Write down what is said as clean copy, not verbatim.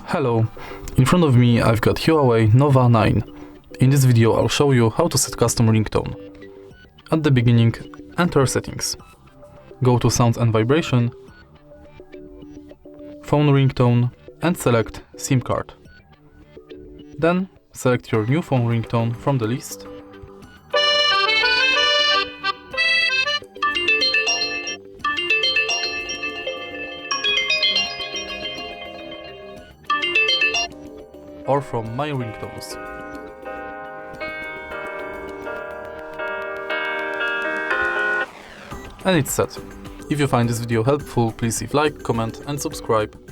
Hello, in front of me I've got HUAWEI NOVA 9. In this video I'll show you how to set custom ringtone. At the beginning, enter Settings. Go to Sounds and Vibration, Phone Ringtone and select SIM card. Then select your new phone ringtone from the list . Or from My Ringtones. And it's set. If you find this video helpful, please leave like, comment and subscribe.